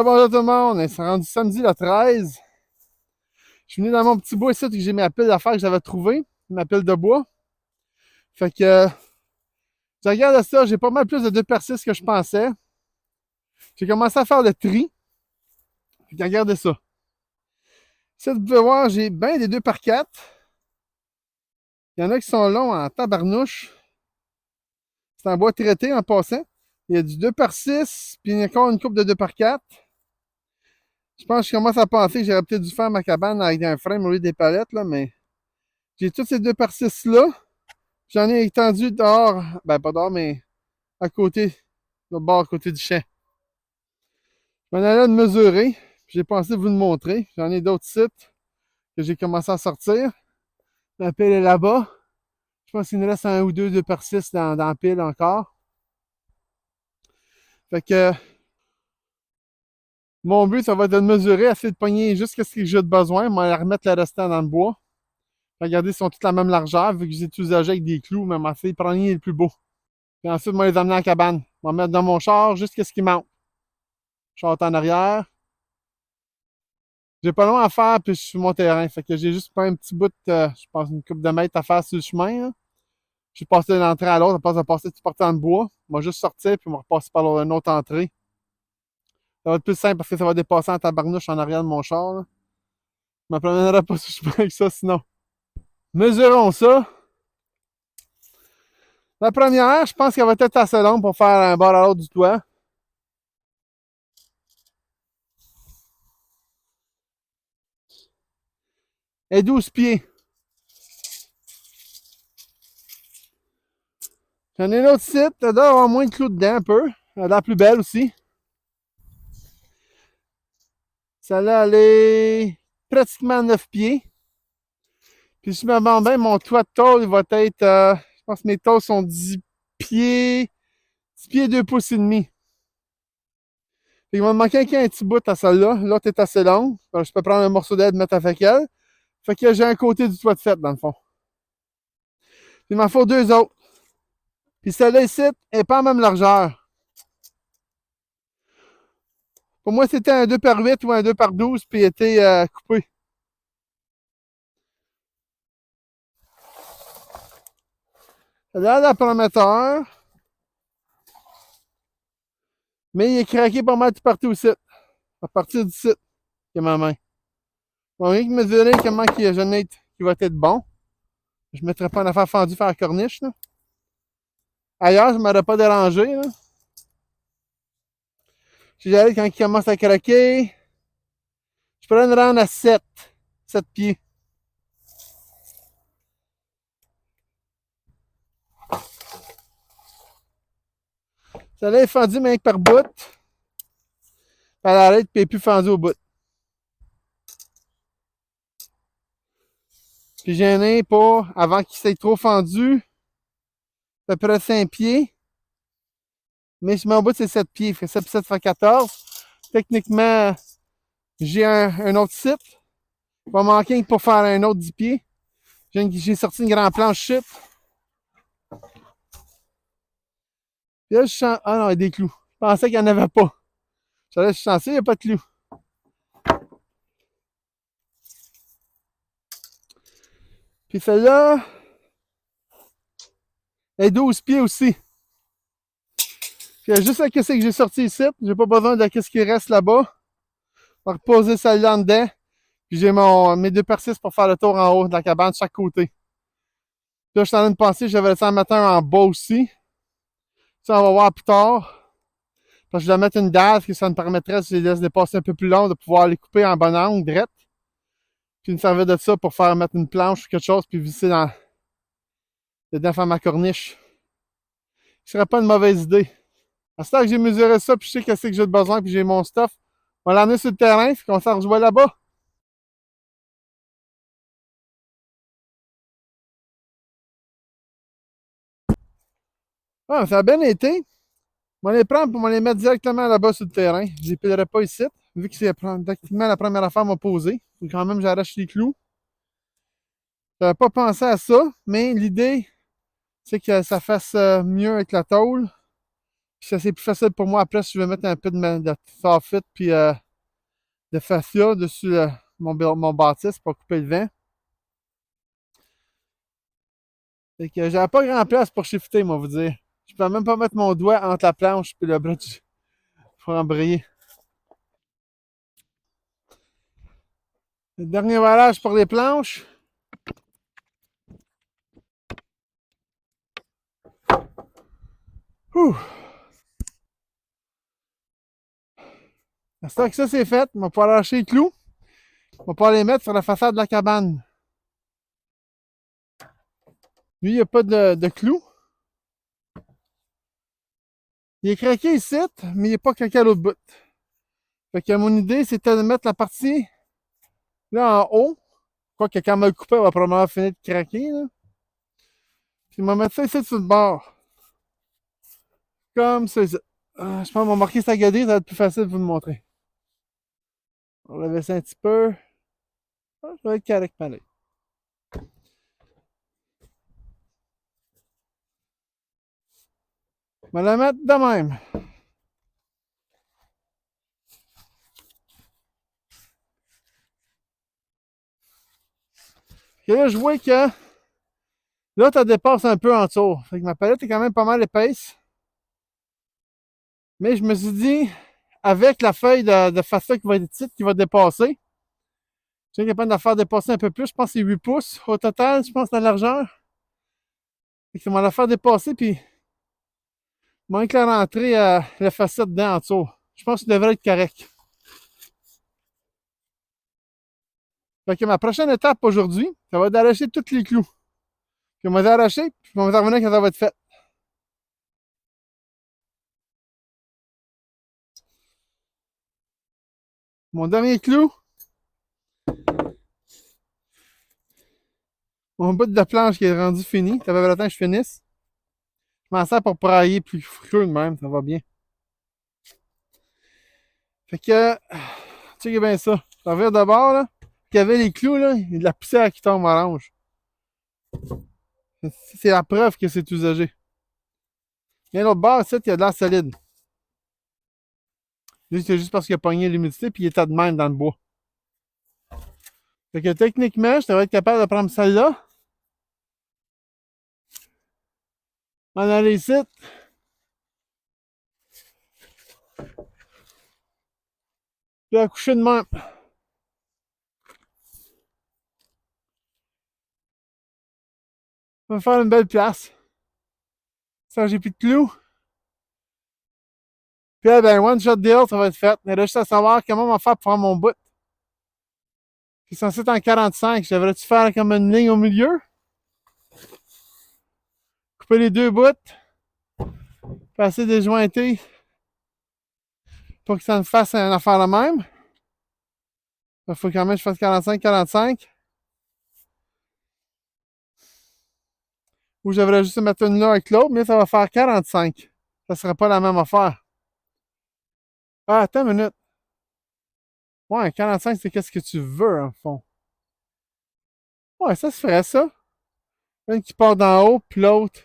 Bonjour tout le monde, on s'est rendu samedi le 13. Je suis venu dans mon petit bois ici que j'ai ma pile d'affaires que j'avais trouvée, ma pile de bois. Fait que je regarde ça, j'ai pas mal plus de 2 par 6 que je pensais. J'ai commencé à faire le tri. Fait que regardez ça. Ici, vous pouvez voir, j'ai bien des 2 par 4. Il y en a qui sont longs en tabarnouche. C'est en bois traité en passant. Il y a du 2 par 6, puis il y a encore une coupe de 2 par 4. Je pense que je commence à penser que j'aurais peut-être dû faire ma cabane avec un frame au lieu des palettes, là, mais j'ai tous ces 2 par 6 là. J'en ai étendu dehors, ben pas dehors, mais à côté, le bord à côté du champ. Je m'en allais de mesurer, puis j'ai pensé vous le montrer. J'en ai d'autres sites que j'ai commencé à sortir. La pile est là-bas. Je pense qu'il nous reste un ou deux de par 6 dans la pile encore. Fait que mon but, ça va être de le mesurer, essayer de pogner juste ce que j'ai de besoin, mais remettre le restant dans le bois. Regardez, ils sont tous la même largeur, vu que j'ai tout usagé avec des clous, mais essayer de prendre les plus beaux. Puis ensuite, moi les amener en cabane. Je vais mettre dans mon char juste ce qui manque. Char en arrière. J'ai pas loin à faire, puis je suis sur mon terrain. Fait que j'ai juste pas un petit bout, je pense, une couple de mètres à faire sur le chemin. Là. Je suis passé d'une entrée à l'autre, à place de passer tout partant de bois. On va juste sortir, puis on va repasser par une autre entrée. Ça va être plus simple parce que ça va dépasser en tabarnouche en arrière de mon char. Là. Je me promènerai pas sur le chemin avec ça sinon. Mesurons ça. La première, je pense qu'elle va être assez longue pour faire un bord à l'autre du toit. Et 12 pieds. J'en ai un autre site, elle doit avoir moins de clous dedans un peu. Elle a l'air plus belle aussi. Celle-là, elle est pratiquement 9 pieds. Puis si je me demande bien, mon toit de tôle, il va être, je pense que mes tôles sont 10 pieds, 10 pieds 2 pouces et demi. Il va me manquer un petit bout à celle-là. L'autre est assez longue. Alors, je peux prendre un morceau d'aide et mettre avec elle. Fait que j'ai un côté du toit de fait, dans le fond. Il m'en faut deux autres. Puis celle-là ici n'est pas en même largeur. Pour moi, c'était un 2 par 8 ou un 2 par 12, puis il était coupé. Là, la prometteur. Mais il est craqué pas mal tout partout aussi. À partir du site, qui est ma main. Bon, rien que mesurer comment il va être bon. Je ne mettrai pas une affaire fendue faire la corniche. Là. Ailleurs, je ne m'aurais pas dérangé. Là. Si j'arrive quand il commence à craquer, je pourrais le rendre à 7. 7 pieds. Celle-là est fendue, mais par bout. Elle arrête, puis elle n'est plus fendue au bout. Puis j'ai un nez pour, avant qu'il s'ait trop fendu, à peu près 5 pieds. Mais je mets au bout, c'est 7 pieds. Fait 7 7 fait 14. Techniquement, j'ai un autre site. Il va manquer pour faire un autre 10 pieds. J'ai sorti une grande planche chip. Puis là, je sens. Ah non, il y a des clous. Je pensais qu'il n'y en avait pas. Je suis chanceux, il n'y a pas de clous. Puis celle-là, elle est 12 pieds aussi. Puis juste à ce que j'ai sorti ici, j'ai pas besoin de ce qui reste là-bas. Je vais reposer celle-là en dedans. Puis j'ai mes 2 par 6 pour faire le tour en haut de la cabane de chaque côté. Puis là, je suis en train de penser, j'avais laissé un matin en bas aussi. Ça, on va voir plus tard. Parce que je vais mettre une dalle, que ça me permettrait, si je les laisse dépasser un peu plus long, de pouvoir les couper en bon angle, direct. Puis me servir de ça pour faire mettre une planche ou quelque chose, puis visser dedans, faire ma corniche. Ce serait pas une mauvaise idée. À ce temps que j'ai mesuré ça, puis je sais qu'est-ce que j'ai besoin, puis j'ai mon stuff, on va l'emmener sur le terrain, puis qu'on s'en rejoint là-bas. Ah, ça a bien été. On va les prendre pour les mettre directement là-bas sur le terrain. Je les pilerai pas ici, vu que c'est pratiquement la première affaire à m'a posée. Faut quand même j'arrache les clous. J'avais pas pensé à ça, mais l'idée, c'est que ça fasse mieux avec la tôle. Puis ça, c'est plus facile pour moi après si je veux mettre un peu de soffit puis de fascia dessus mon bâtisse pour couper le vent. Fait que j'avais pas grand place pour shifter, moi, vous dire. Je peux même pas mettre mon doigt entre la planche et le bras pour embrayer. Le dernier valage pour les planches. Ouh! C'est que ça c'est fait. On va pouvoir lâcher les clous. On va pouvoir les mettre sur la façade de la cabane. Lui, il n'y a pas de clous. Il est craqué ici, mais il n'est pas craqué à l'autre bout. Fait que mon idée, c'était de mettre la partie là en haut. Quoique quand on va le couper, on va probablement finir de craquer. Là. Puis on va mettre ça ici sur le bord. Comme ça ici. Je pense qu'on va marquer sa gadée, ça va être plus facile de vous le montrer. On va laisser un petit peu. Ça va être correct pareil. On va la mettre de même. Et là, je vois que là, ça dépasse un peu en dessous. Fait que ma palette est quand même pas mal épaisse. Mais je me suis dit, avec la feuille de fascia qui va être petite, qui va dépasser, je suis capable de la faire dépasser un peu plus. Je pense que c'est 8 pouces au total, je pense, la largeur. Fait que ça va la faire dépasser, puis moins que la rentrée, la fascia dedans en dessous. Je pense que ça devrait être correct. Fait que ma prochaine étape aujourd'hui, ça va être d'arracher tous les clous. Puis on va les arracher, puis on va revenir quand ça va être fait. Mon dernier clou, mon bout de planche qui est rendu fini. Ça va le temps que je finisse. Je m'en sers pour brailler plus creux de même, ça va bien. Fait que, checkez bien ça. Je reviens de bord, là. Il y avait les clous, là, il y a de la poussière qui tombe orange. C'est la preuve que c'est usagé. Et l'autre bord, ici, il y a de l'air solide. C'est juste parce qu'il a pogné l'humidité puis il était de même dans le bois. Fait que techniquement, je devrais être capable de prendre celle-là. On aller ici. Puis la coucher de même. On va faire une belle place. Ça, j'ai plus de clous. Puis là, ben, one shot deal, ça va être fait. Mais là, juste à savoir comment on va faire pour faire mon bout. C'est censé être en 45. Je devrais-tu faire comme une ligne au milieu? Couper les deux bouts. Passer déjointer. Pour que ça me fasse une affaire la même. Il faut quand même que je fasse 45-45. Ou je devrais juste mettre une là avec l'autre, mais ça va faire 45. Ça serait pas la même affaire. Ah, attends une minute. Ouais, 45, c'est qu'est-ce que tu veux, en fond. Ouais, ça se ferait, ça. Une qui part d'en haut, puis l'autre.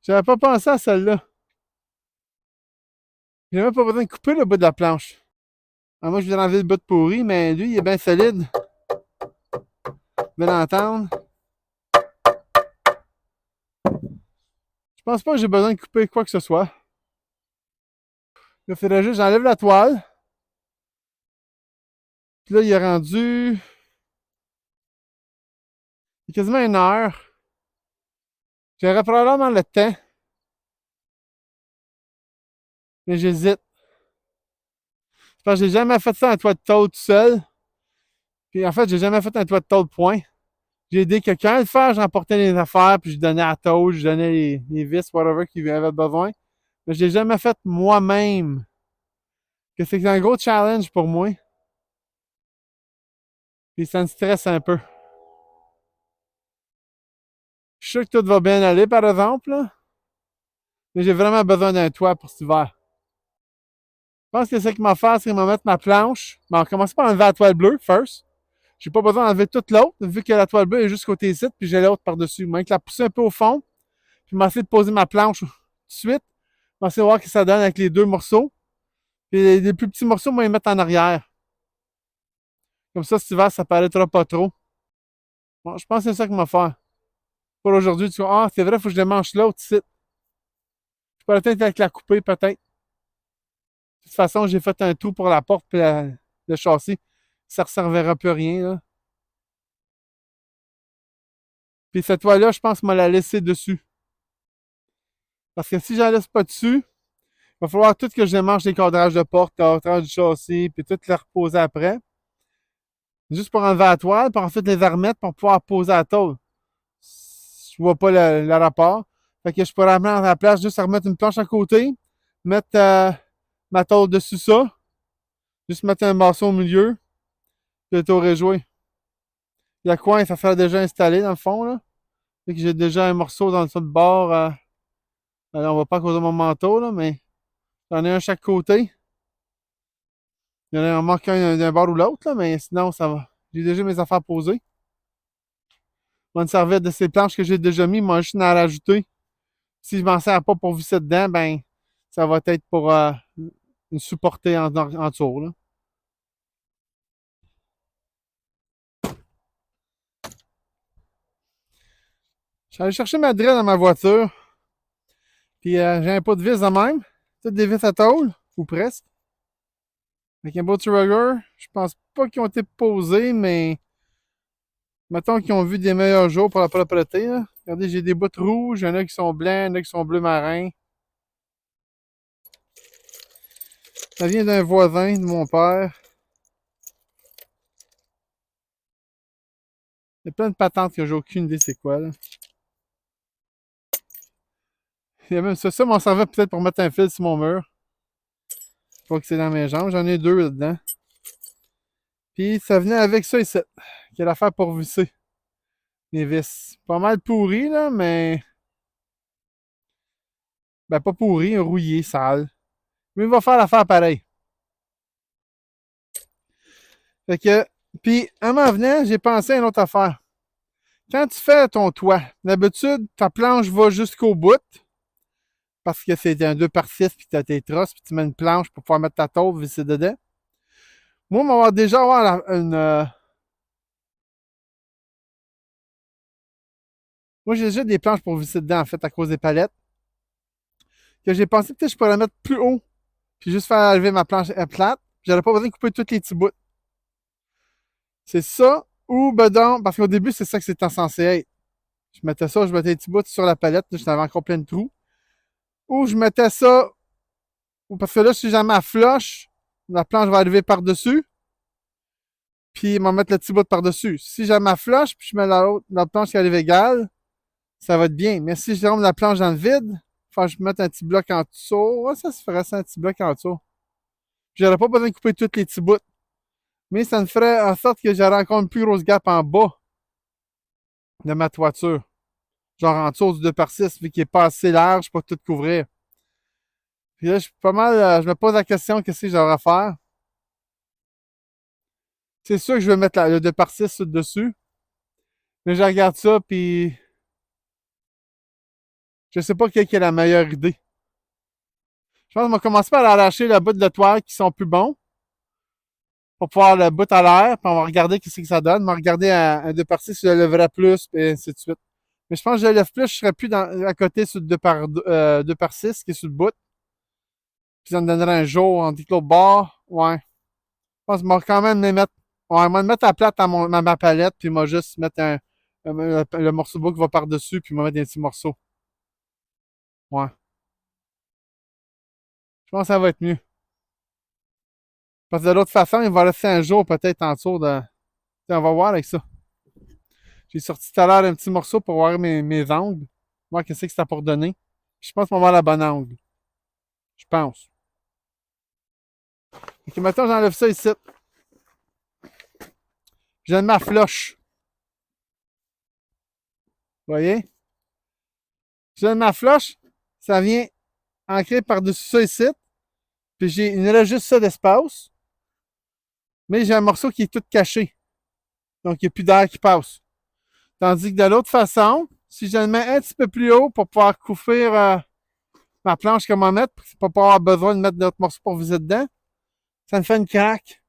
J'avais pas pensé à celle-là. J'ai même pas besoin de couper le bout de la planche. Ah, moi, je vais enlever le bout de pourri, mais lui, il est bien solide. Vous allez l'entendre. Je pense pas que j'ai besoin de couper quoi que ce soit. Là, il faudrait juste, j'enlève la toile. Puis là, il est rendu. Il est quasiment une heure. J'aurais probablement le temps. Mais j'hésite. Parce que j'ai jamais fait ça en toit de tôle tout seul. Puis en fait, j'ai jamais fait un toit de tôle point. J'ai aidé quelqu'un à le faire, j'emportais les affaires, puis je donnais à la tôle, je donnais les vis, whatever qu'il avait besoin. Mais je l'ai jamais fait moi-même. Que c'est un gros challenge pour moi. Puis ça me stresse un peu. Je suis sûr que tout va bien aller, par exemple, là. Mais j'ai vraiment besoin d'un toit pour cet hiver. Je pense que ce qu'il m'a fait, c'est qu'il m'a mettre ma planche. Mais on va commencer par enlever la toile bleue, first. J'ai pas besoin d'enlever toute l'autre, vu que la toile bleue est juste côté ici, puis j'ai l'autre par-dessus. Moi, que la pousser un peu au fond. je vais essayer de poser ma planche tout de suite. Je vais essayer de voir ce que ça donne avec les deux morceaux. Puis les plus petits morceaux, moi, les mettre en arrière. Comme ça, cet hiver, ça paraîtra pas trop. Bon, je pense que c'est ça qu'on va faire. Pour aujourd'hui, tu vois, ah, c'est vrai, il faut que je démanche l'autre ici. Je peux peut-être avec la couper, peut-être. De toute façon, j'ai fait un trou pour la porte et le châssis. Ça ne servira plus à rien, là. Puis cette toile-là, je pense que je vais la laisser dessus. Parce que si je la laisse pas dessus, il va falloir tout que je démange les cadrages de porte, les cadrages du châssis, puis tout les reposer après. Juste pour enlever la toile, puis ensuite les remettre pour pouvoir poser la tôle. Je vois pas le rapport. Fait que je pourrais amener à la place juste à remettre une planche à côté, mettre ma tôle dessus ça, juste mettre un morceau au milieu, puis le tour est joué. Le coin, ça sera déjà installé dans le fond, là. Fait que j'ai déjà un morceau dans le de bord. Alors, on va pas causer mon manteau, là, mais j'en ai un à chaque côté. Il y en a un manque un d'un bord ou l'autre, là, mais sinon, ça va. J'ai déjà mes affaires posées. Une serviette de ces planches que j'ai déjà mis, moi, juste à rajouter. Si je m'en sers pas pour visser dedans, ben, ça va être pour une supporter en dessous, là. Je suis allé chercher ma drill dans ma voiture. Puis j'ai un pot de vis de même. Toutes des vis à tôle, ou presque. Avec un beau trigger. Je pense pas qu'ils ont été posés, mais mettons qu'ils ont vu des meilleurs jours pour la propreté, là. Regardez, j'ai des bouts rouges, il y en a qui sont blancs, il y en a qui sont bleu marin. Ça vient d'un voisin de mon père. Il y a plein de patentes que j'ai aucune idée c'est quoi, là. Il y a même ça, ça m'en servait peut-être pour mettre un fil sur mon mur. Pas que c'est dans mes jambes, j'en ai deux là-dedans. Puis ça venait avec ça ici, qui est l'affaire pour visser les vis. Pas mal pourri, là, mais... Ben pas pourri, rouillé, sale. Mais il va faire l'affaire pareil. Fait que... Puis, en m'en venant, j'ai pensé à une autre affaire. Quand tu fais ton toit, d'habitude, ta planche va jusqu'au bout, parce que c'est un 2x6 puis tu as tes trosses, puis tu mets une planche pour pouvoir mettre ta tôle visser dedans. Moi, on va déjà avoir une... Moi, j'ai déjà des planches pour visser dedans, en fait, à cause des palettes. Que j'ai pensé peut-être que je pourrais la mettre plus haut, puis juste faire lever ma planche plate. J'aurais pas besoin de couper tous les petits bouts. C'est ça, ou ben donc, parce qu'au début, c'est ça que c'était censé être. Je mettais ça, je mettais les petits bouts sur la palette, là, j'en avais encore plein de trous. Ou je mettais ça, ou parce que là, si jamais elle flush, la planche va arriver par-dessus, puis m'en mettre le petit bout par-dessus. Si jamais elle flush, puis je mets la planche qui arrive égale, ça va être bien. Mais si je rentre la planche dans le vide, faut que je mette un petit bloc en dessous. Ouais, ça se ferait ça, un petit bloc en dessous. J'aurais pas besoin de couper tous les petits bouts. Mais ça me ferait en sorte que j'aurais encore une plus grosse gap en bas de ma toiture. Genre en dessous du 2x6, vu qu'il est pas assez large pour tout couvrir. Puis là, je suis pas mal, je me pose la question, qu'est-ce que j'aurais à faire? C'est sûr que je vais mettre le 2x6 sur le dessus. Mais je regarde ça, puis je sais pas quelle est la meilleure idée. Je pense qu'on va commencer par arracher le bout de toile qui sont plus bons. Pour pouvoir le bout à l'air, puis on va regarder qu'est-ce que ça donne. On va regarder un 2x6 si je le lèverais plus, puis ainsi de suite. Mais je pense que je le lève plus, je serais plus à côté sur le 2x6 qui est sur le bout. Puis ça me donnerait un jour en dit l'autre bord. Ouais. Je pense que je vais quand même les mettre. Ouais, moi, mettre à plate à ma palette, puis moi juste mettre le morceau de bois qui va par-dessus, puis moi mettre des petits morceaux. Ouais. Je pense que ça va être mieux. Parce que de l'autre façon, il va rester un jour peut-être en dessous de. T'sais, on va voir avec ça. J'ai sorti tout à l'heure un petit morceau pour voir mes angles. Voir qu'est-ce que ça pour donner. Je pense qu'on va avoir la bonne angle. Je pense. Ok, maintenant j'enlève ça ici. Je donne ma floche. Vous voyez? Je donne ma floche. Ça vient ancré par-dessus ça ici. Puis il me reste juste ça d'espace. Mais j'ai un morceau qui est tout caché. Donc il n'y a plus d'air qui passe. Tandis que de l'autre façon, si je le mets un petit peu plus haut pour pouvoir couvrir ma planche comme on met, pour pas avoir besoin de mettre d'autres morceaux pour viser dedans, ça me fait une craque.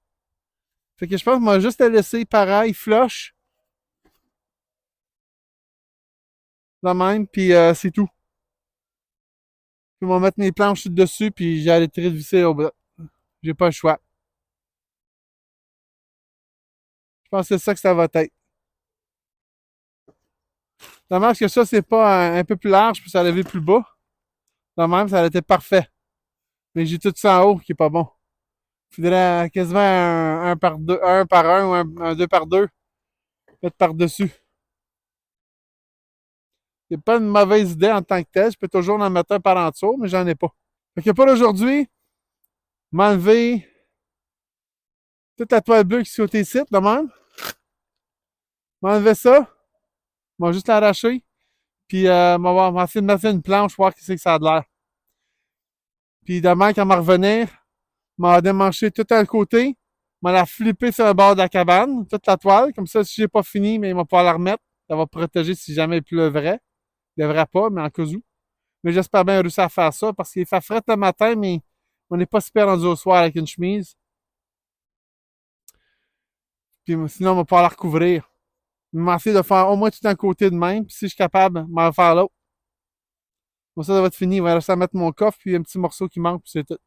Fait que je pense qu'on va juste le laisser pareil, flush, de même, puis c'est tout. Puis on va mettre mes planches dessus, puis j'ai arrêté de visser au bout. J'ai pas le choix. Je pense que c'est ça que ça va être. Dommage que ça, c'est pas un peu plus large, puis ça lever plus bas. De même, ça aurait été parfait. Mais j'ai tout ça en haut qui est pas bon. Il faudrait quasiment un par deux, un par un ou un deux par deux. Mettre par-dessus. C'est pas une mauvaise idée en tant que telle. Je peux toujours en mettre un par en dessous, mais j'en ai pas. Fait que pour aujourd'hui, m'enlever toute la toile bleue qui est sur tes sites, de même. M'enlever ça. On va juste l'arracher. Puis on va essayer de mettre une planche, voir qu'est-ce que ça a de l'air. Puis demain, quand on va revenir, on va démancher tout à le côté. On va la flipper sur le bord de la cabane, toute la toile. Comme ça, si j'ai pas fini, mais on va pouvoir la remettre. Ça va protéger si jamais il pleuvrait. Il ne devrait pas, mais en cas où. Mais j'espère bien réussir à faire ça parce qu'il fait frais le matin, mais on n'est pas super rendu au soir avec une chemise. Puis sinon, on va pouvoir la recouvrir. Je vais essayer de faire au moins tout un côté de même. Puis si je suis capable, je vais faire l'autre. Bon, ça va être fini. Il va rester à mettre mon coffre, puis un petit morceau qui manque, puis c'est tout.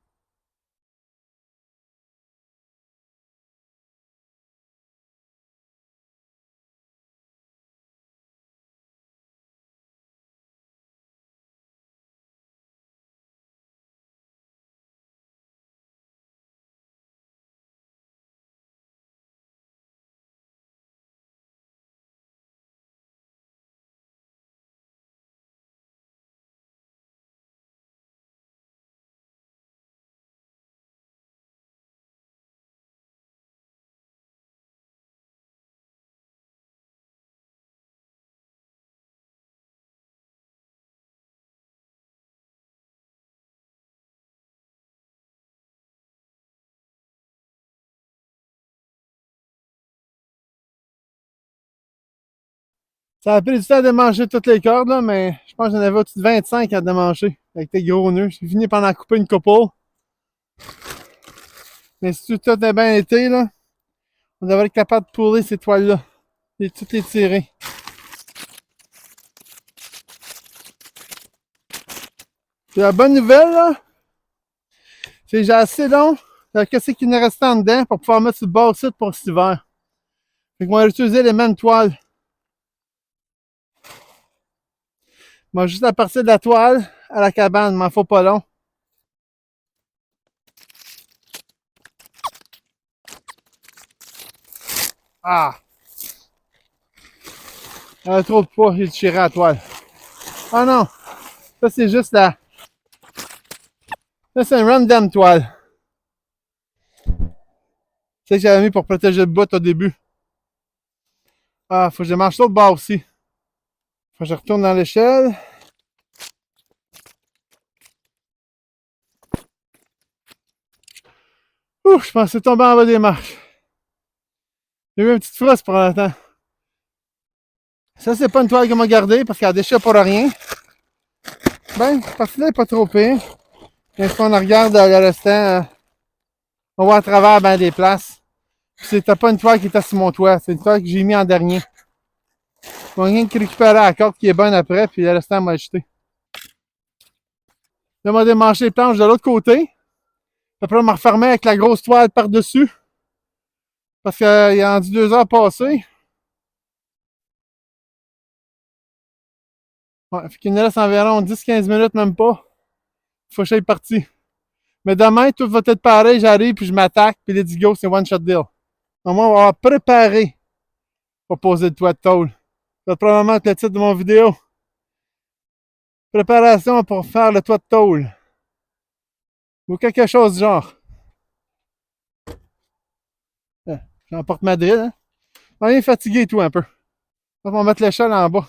Ça a pris du temps à démancher toutes les cordes, là, mais je pense que j'en avais au-dessus de 25 à démancher avec tes gros nœuds. J'ai fini par en couper une couple. Mais si tout a bien été, là, on devrait être capable de pouler ces toiles-là et toutes les tirer. Puis la bonne nouvelle, là, c'est que j'ai assez long. Qu'est-ce qu'il nous reste en dedans pour pouvoir mettre sur le bord site pour cet hiver. Fait qu'on va utiliser les mêmes toiles. Moi, juste à partir de la toile à la cabane, il m'en faut pas long. Ah! Elle a trop de poids, j'ai tiré la toile. Ah non! Ça, c'est juste la. Ça, c'est une random toile. C'est que j'avais mis pour protéger le bout au début. Ah, faut que je mange l'autre bord aussi. Faut que je retourne dans l'échelle. Ouh, je pensais tomber en bas des marches. J'ai eu une petite frosse pour l'instant. Ça, c'est pas une toile qu'on m'a gardée parce qu'elle déchire pour rien. Ben, parce que là, elle est pas trop pire. Mais si on regarde le restant, on voit à travers ben, des places. C'était pas une toile qui était sur mon toit. C'est une toile que j'ai mis en dernier. On va rien que récupérer la corde qui est bonne après, puis le restant m'a jeté. Là, on va démancher les planches de l'autre côté. Après, on m'a refermé avec la grosse toile par-dessus. Parce qu'il y a rendu 2 heures passées. Ouais, fait qu'il nous reste environ 10-15 minutes, même pas. Faut que j'aille parti. Mais demain, tout va être pareil. J'arrive, puis je m'attaque, puis let's go, c'est one shot deal. Au moins, on va préparer pour poser le toit de tôle. Ça va probablement être le titre de mon vidéo. Préparation pour faire le toit de tôle. Ou quelque chose du genre. J'emporte ma drill, hein. On est fatigué et tout un peu. On va mettre l'échelle en bas.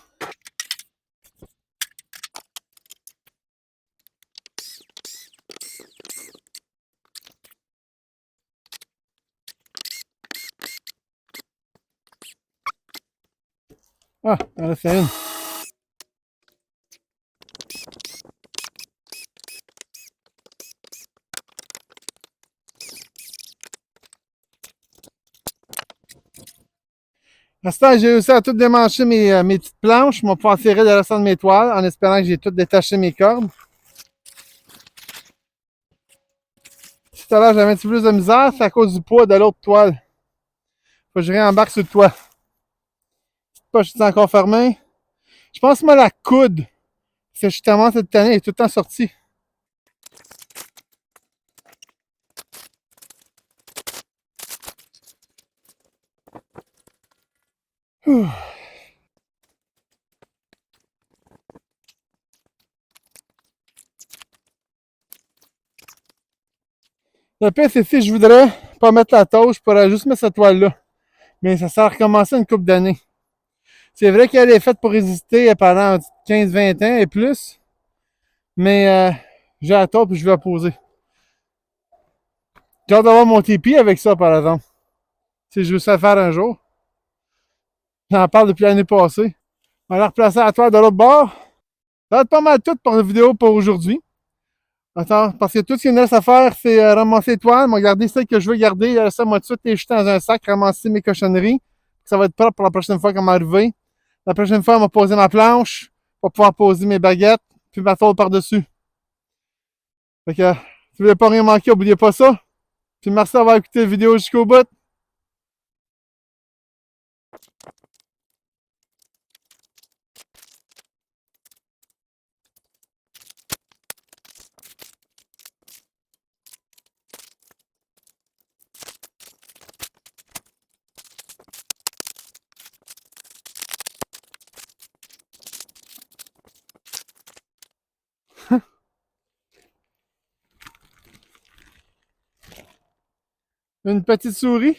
Ah, on a fait une. À ce temps, j'ai réussi à tout démancher mes petites planches. Je vais pouvoir tirer le restant de mes toiles en espérant que j'ai tout détaché mes cordes. Tout à l'heure, j'avais un petit peu plus de misère, c'est à cause du poids de l'autre toile. Faut que je réembarque sur le toit. Petite poche est encore fermée. Je pense moi la coude. C'est justement cette année, elle est tout le temps sortie. Ouh. Le pire, c'est si je voudrais pas mettre la tauche, je pourrais juste mettre cette toile-là. Mais ça sert à recommencer une couple d'années. C'est vrai qu'elle est faite pour résister pendant 15-20 ans et plus. Mais j'ai la taupe et je vais la poser. J'ai hâte d'avoir mon tipi avec ça, par exemple. Si je veux ça faire un jour. J'en parle depuis l'année passée. On va la replacer à la toile de l'autre bord. Ça va être pas mal tout pour la vidéo pour aujourd'hui. Attends, parce que tout ce qu'il me reste à faire, c'est ramasser les toiles. Moi, garder celles que je veux garder. Ça, moi, tout de suite, les jeter dans un sac, ramasser mes cochonneries. Ça va être propre pour la prochaine fois qu'on va arriver. La prochaine fois, on va poser ma planche. On va pouvoir poser mes baguettes. Puis ma tôle par-dessus. Fait que, si vous voulez pas rien manquer, n'oubliez pas ça. Puis merci d'avoir écouté la vidéo jusqu'au bout. Une petite souris.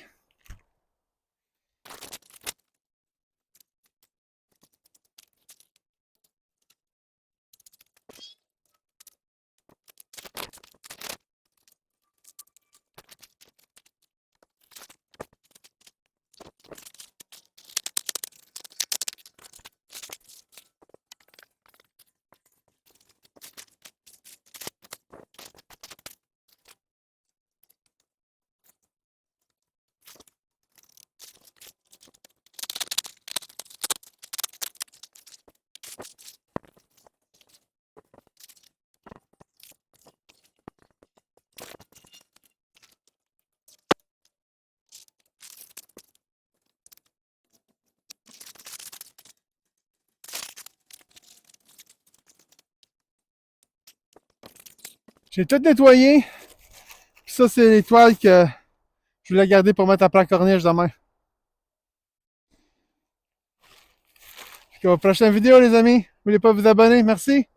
J'ai tout nettoyé. Puis ça, c'est les toiles que je voulais garder pour mettre à plat corniche demain. Jusqu'à la prochaine vidéo, les amis. N'oubliez pas de vous abonner. Merci.